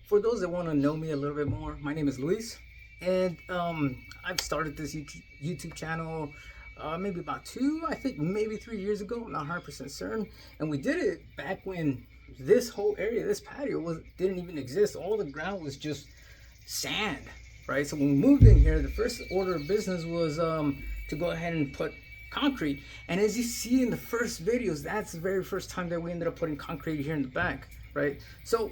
for those that want to know me a little bit more, my name is Luis, and I've started this YouTube channel maybe about I think maybe 3 years ago. I'm not 100% certain, and we did it back when this whole area, this patio, didn't even exist. All the ground was just sand, right? So when we moved in here, the first order of business was to go ahead and put concrete. And as you see in the first videos, that's the very first time that we ended up putting concrete here in the back, right? So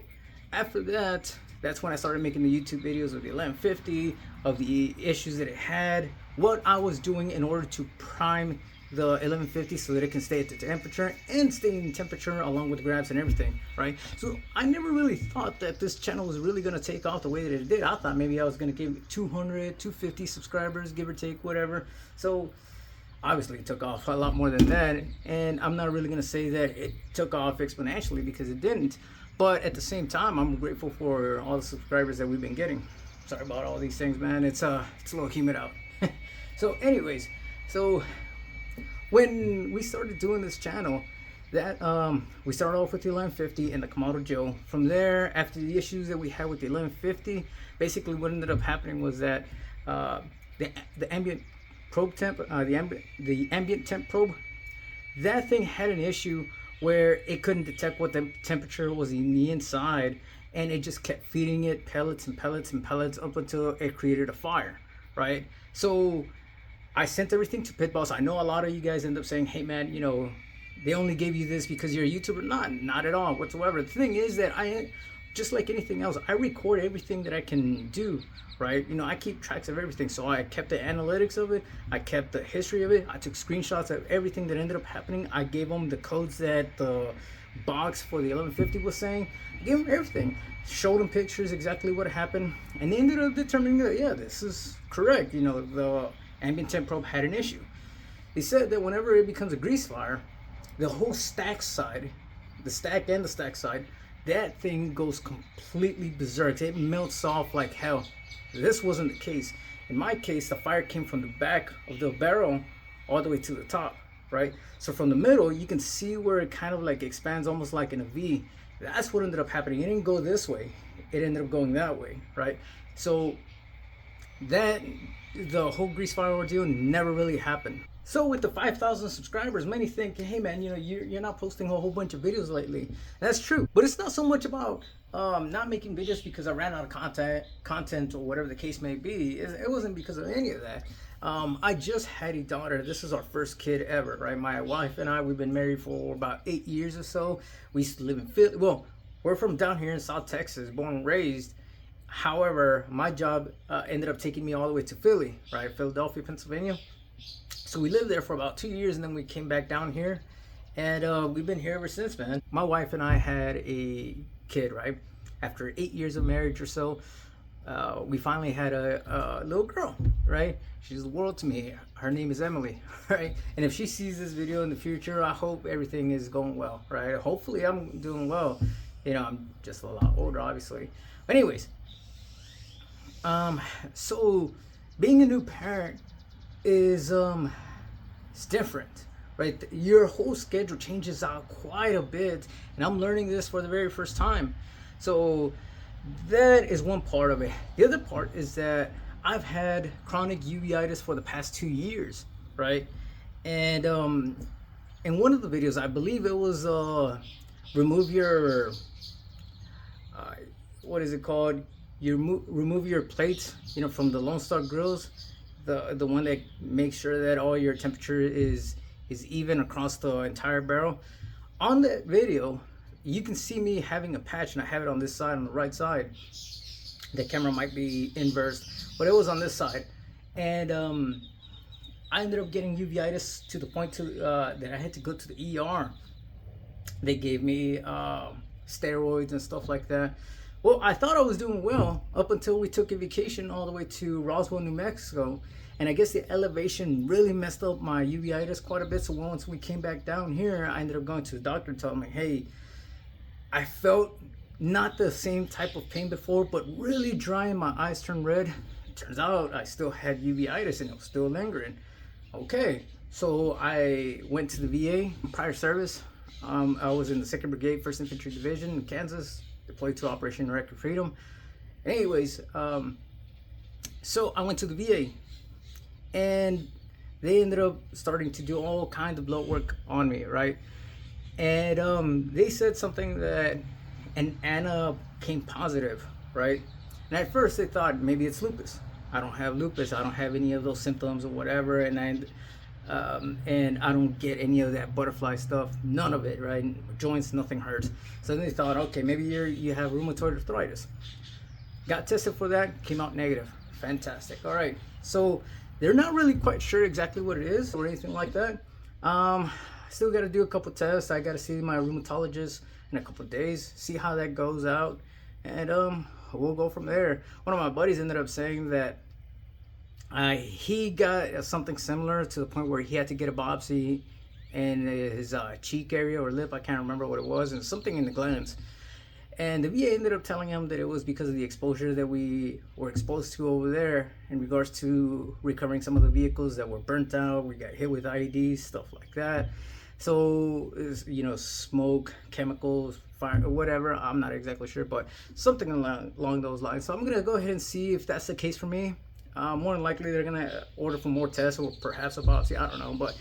after that, that's when I started making the YouTube videos of the 1150, of the issues that it had, what I was doing in order to prime the 1150 so that it can stay at the temperature and stay in temperature along with grabs and everything, right? So I never really thought that this channel was really going to take off the way that it did. I thought maybe I was going to give it 200, 250 subscribers, give or take, whatever. So obviously it took off a lot more than that, and I'm not really going to say that it took off exponentially, because it didn't. But at the same time, I'm grateful for all the subscribers that we've been getting. Sorry about all these things, man. It's a little humid out. So anyways, so when we started doing this channel, that we started off with the 1150 and the Kamado Joe. From there, after the issues that we had with the 1150, basically what ended up happening was that the ambient probe temp, the ambient temp probe, that thing had an issue where it couldn't detect what the temperature was in the inside, and it just kept feeding it pellets and pellets and pellets up until it created a fire, right? So I sent everything to Pit Boss. I know a lot of you guys end up saying, hey man, you know, they only gave you this because you're a YouTuber. Not at all whatsoever. The thing is that just like anything else, I record everything that I can do, right? You know, I keep tracks of everything. So I kept the analytics of it. I kept the history of it. I took screenshots of everything that ended up happening. I gave them the codes that the box for the 1150 was saying. I gave them everything. Showed them pictures, exactly what happened. And they ended up determining that, yeah, this is correct. You know, the ambient temp probe had an issue. They said that whenever it becomes a grease fire, the whole stack side, the stack and the stack side, that thing goes completely berserk. It melts off like hell. This wasn't the case. In my case, the fire came from the back of the barrel all the way to the top, right? So from the middle, you can see where it kind of like expands almost like in a V. That's what ended up happening. It didn't go this way. It ended up going that way, right? So that, the whole grease fire ordeal never really happened. So with the 5,000 subscribers, many think, hey man, you know, you're not posting a whole bunch of videos lately. That's true, but it's not so much about not making videos because I ran out of content or whatever the case may be. It wasn't because of any of that. I just had a daughter. This is our first kid ever, right? My wife and I, we've been married for about 8 years or so. We used to live in Philly. Well, we're from down here in South Texas, born and raised. However, my job ended up taking me all the way to Philly, right? Philadelphia, Pennsylvania. So we lived there for about 2 years, and then we came back down here, and we've been here ever since, man. My wife and I had a kid, right? After 8 years of marriage or so, we finally had a little girl, right? She's the world to me. Her name is Emily, right? And if she sees this video in the future, I hope everything is going well, right? Hopefully I'm doing well. You know, I'm just a lot older, obviously. But anyways, so being a new parent is it's different, right? Your whole schedule changes out quite a bit, and I'm learning this for the very first time. So that is one part of it. The other part is that I've had chronic uveitis for the past 2 years, right? And in one of the videos, I believe it was remove your what is it called? You remove your plates, you know, from the Lone Star grills. The one that makes sure that all your temperature is even across the entire barrel. On that video, you can see me having a patch, and I have it on this side, on the right side. The camera might be inversed, but it was on this side. And I ended up getting uveitis to the point that I had to go to the ER. They gave me steroids and stuff like that. Well, I thought I was doing well up until we took a vacation all the way to Roswell, New Mexico. And I guess the elevation really messed up my uveitis quite a bit. So once we came back down here, I ended up going to the doctor and telling me, hey, I felt not the same type of pain before, but really dry and my eyes turned red. It turns out I still had uveitis and it was still lingering. Okay, so I went to the VA prior service. I was in the 2nd Brigade, 1st Infantry Division in Kansas. deployed to Operation Direct Freedom. Anyways, so I went to the VA, and they ended up starting to do all kinds of blood work on me, right? And they said something that an Anna came positive, right? And at first they thought maybe it's lupus. I don't have lupus. I don't have any of those symptoms or whatever, and I don't get any of that butterfly stuff. None of it, right? Joints, nothing hurts. So then they thought, okay, maybe you have rheumatoid arthritis. Got tested for that, came out negative. Fantastic. All right. So they're not really quite sure exactly what it is or anything like that. Still got to do a couple tests. I got to see my rheumatologist in a couple of days, see how that goes out, and we'll go from there. One of my buddies ended up saying that he got something similar to the point where he had to get a biopsy in his cheek area or lip. I can't remember what it was, and something in the glands. And the VA ended up telling him that it was because of the exposure that we were exposed to over there in regards to recovering some of the vehicles that were burnt out. We got hit with IEDs, stuff like that. So, smoke, chemicals, fire, or whatever. I'm not exactly sure, but something along those lines. So I'm going to go ahead and see if that's the case for me. More than likely, they're going to order for more tests or perhaps a biopsy. I don't know, but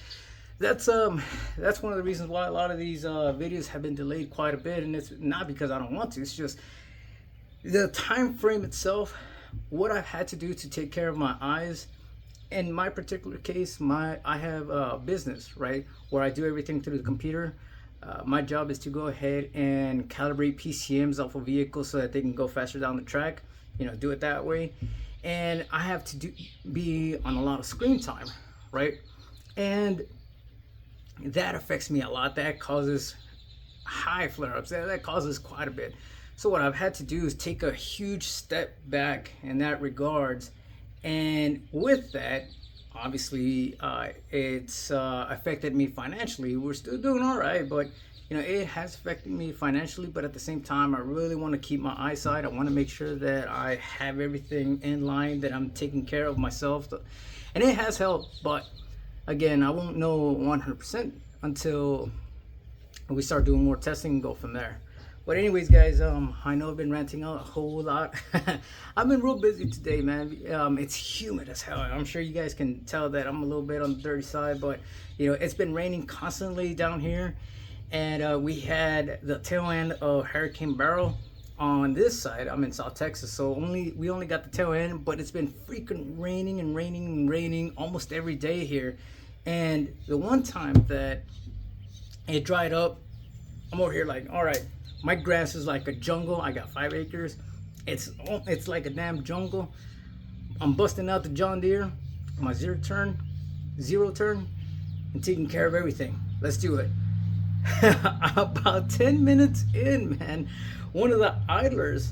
that's one of the reasons why a lot of these videos have been delayed quite a bit, and it's not because I don't want to. It's just the time frame itself, what I've had to do to take care of my eyes. In my particular case, I have a business, right, where I do everything through the computer. My job is to go ahead and calibrate PCMs off of vehicles so that they can go faster down the track, do it that way. And I have to be on a lot of screen time, right? And that affects me a lot. That causes high flare-ups. That causes quite a bit. So what I've had to do is take a huge step back in that regards. And with that, obviously, it's affected me financially. We're still doing all right, but it has affected me financially. But at the same time, I really want to keep my eyesight. I want to make sure that I have everything in line, that I'm taking care of myself, and it has helped. But again, I won't know 100% until we start doing more testing and go from there. But anyways, guys, I know I've been ranting a whole lot. I've been real busy today, man. It's humid as hell. I'm sure you guys can tell that I'm a little bit on the dirty side, but it's been raining constantly down here, and we had the tail end of Hurricane Beryl on this side. I'm in South Texas, so we only got the tail end, but it's been freaking raining and raining and raining almost every day here. And the one time that it dried up, I'm over here like, all right, my grass is like a jungle. I got 5 acres. It's like a damn jungle. I'm busting out the John Deere, my zero turn, and taking care of everything. Let's do it. About 10 minutes in, man, one of the idlers,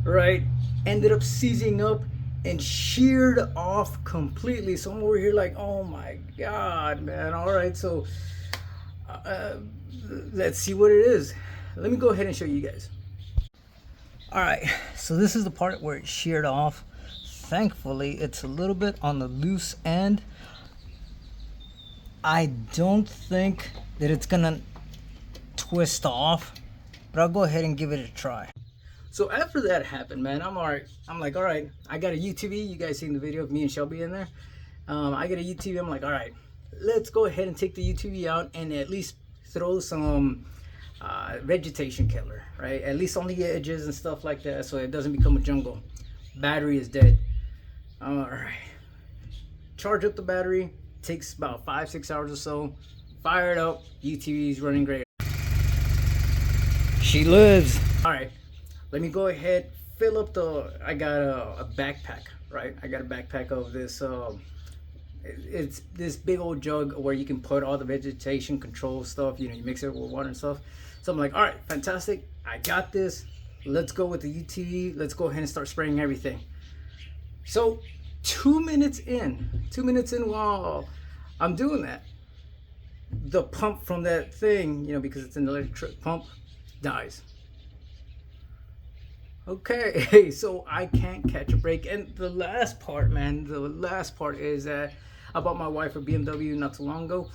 right, ended up seizing up and sheared off completely. So I'm over here like, oh my God, man. All right, so let's see what it is. Let me go ahead and show you guys. All right, so this is the part where it sheared off. Thankfully, it's a little bit on the loose end. I don't think that it's gonna twist off, but I'll go ahead and give it a try. So after that happened, man, I'm all right. I'm like, all right, I got a UTV. You guys seen the video of me and Shelby in there? I got a UTV. I'm like, all right, let's go ahead and take the UTV out and at least throw some vegetation killer, right? At least on the edges and stuff like that, so it doesn't become a jungle. Battery is dead. All right, charge up the battery. Takes about 5-6 hours or so. Fire it up. UTV is running great. She lives. All right, let me go ahead, fill up I got a backpack, right? I got a backpack of this it's this big old jug where you can put all the vegetation control stuff, you mix it with water and stuff. So I'm like, all right, fantastic, I got this. Let's go with the UTV. Let's go ahead and start spraying everything. So 2 minutes in while I'm doing that, the pump from that thing, because it's an electric pump, dies. Okay, so I can't catch a break. And the last part, man, is that I bought my wife a BMW not too long ago.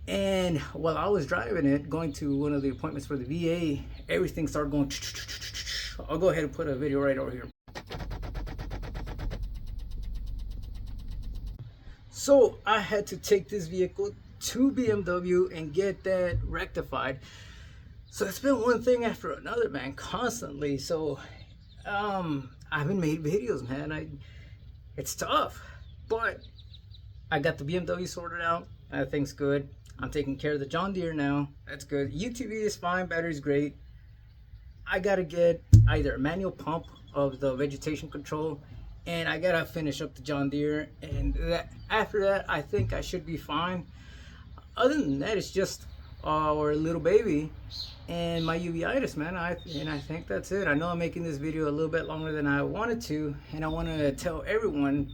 And while I was driving it, going to one of the appointments for the VA, everything started going. I'll go ahead and put a video right over here. So I had to take this vehicle to BMW and get that rectified. So it's been one thing after another, man, constantly. So I haven't made videos, man. It's tough, but I got the BMW sorted out. That thing's good. I'm taking care of the John Deere now. That's good. UTV is fine. Battery's great. I gotta get either a manual pump of the vegetation control, and I gotta finish up the John Deere. And after that, I think I should be fine. Other than that, it's just our little baby and my uveitis, man. I think that's it. I know I'm making this video a little bit longer than I wanted to, and I want to tell everyone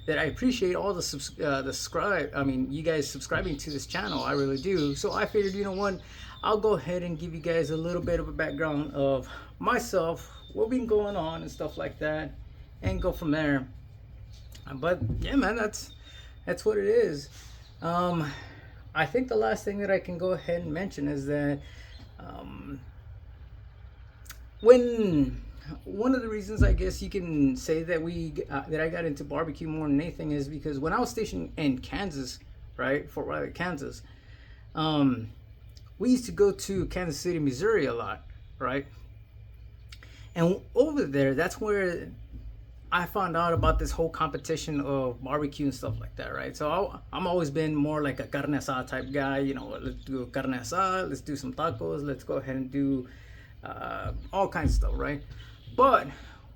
that I appreciate all you guys subscribing to this channel. I really do. So I figured, you know what, I'll go ahead and give you guys a little bit of a background of myself, what's been going on and stuff like that, and go from there. But yeah, man, that's what it is. I think the last thing that I can go ahead and mention is that when one of the reasons I guess you can say that that I got into barbecue more than anything is because when I was stationed in Kansas, right, Fort Riley, Kansas, we used to go to Kansas City, Missouri a lot, right? And over there, that's where I found out about this whole competition of barbecue and stuff like that, right? So I'm always been more like a carne asada type guy, you know, let's do carne asada, let's do some tacos, let's go ahead and do all kinds of stuff, right? But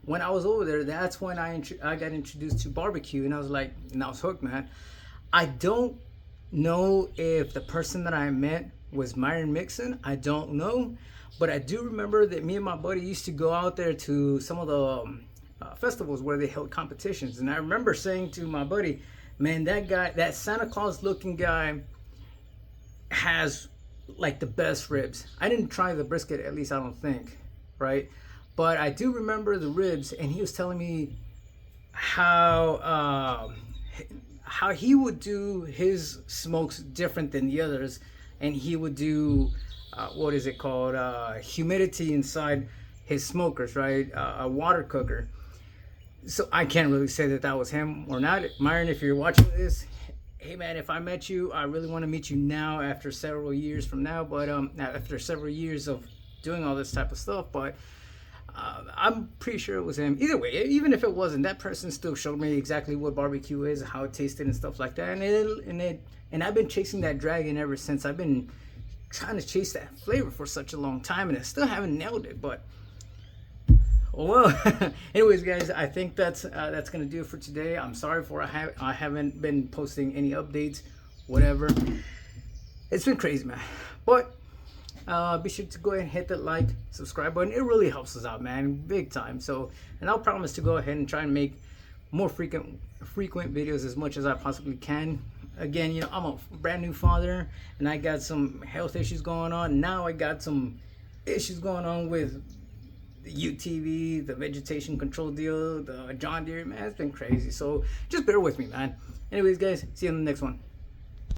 when I was over there, that's when I got introduced to barbecue, and I was like, and I was hooked, man. I don't know if the person that I met was Myron Mixon. I don't know, but I do remember that me and my buddy used to go out there to some of the festivals where they held competitions, and I remember saying to my buddy, man, that guy, that Santa Claus looking guy has like the best ribs. I didn't try the brisket, at least I don't think, right? But I do remember the ribs, and he was telling me how he would do his smokes different than the others, and he would do what is it called, humidity inside his smokers, right? A water cooker. So I can't really say that was him or not. Myron, if you're watching this, hey man, if I met you, I really want to meet you now after several years from now, but after several years of doing all this type of stuff. But I'm pretty sure it was him. Either way, even if it wasn't, that person still showed me exactly what barbecue is, how it tasted and stuff like that. And I've been chasing that dragon ever since. I've been trying to chase that flavor for such a long time, and I still haven't nailed it. But well, anyways, guys, I think that's gonna do it for today. I'm sorry for I haven't been posting any updates, whatever. It's been crazy, man. But be sure to go ahead and hit that like, subscribe button. It really helps us out, man, big time. So, and I'll promise to go ahead and try and make more frequent videos as much as I possibly can. Again, you know, I'm a brand new father, and I got some health issues going on. Now I got some issues going on with the UTV, the vegetation control deal, the John Deere, man. It's been crazy. So just bear with me, man. Anyways, guys, see you on the next one.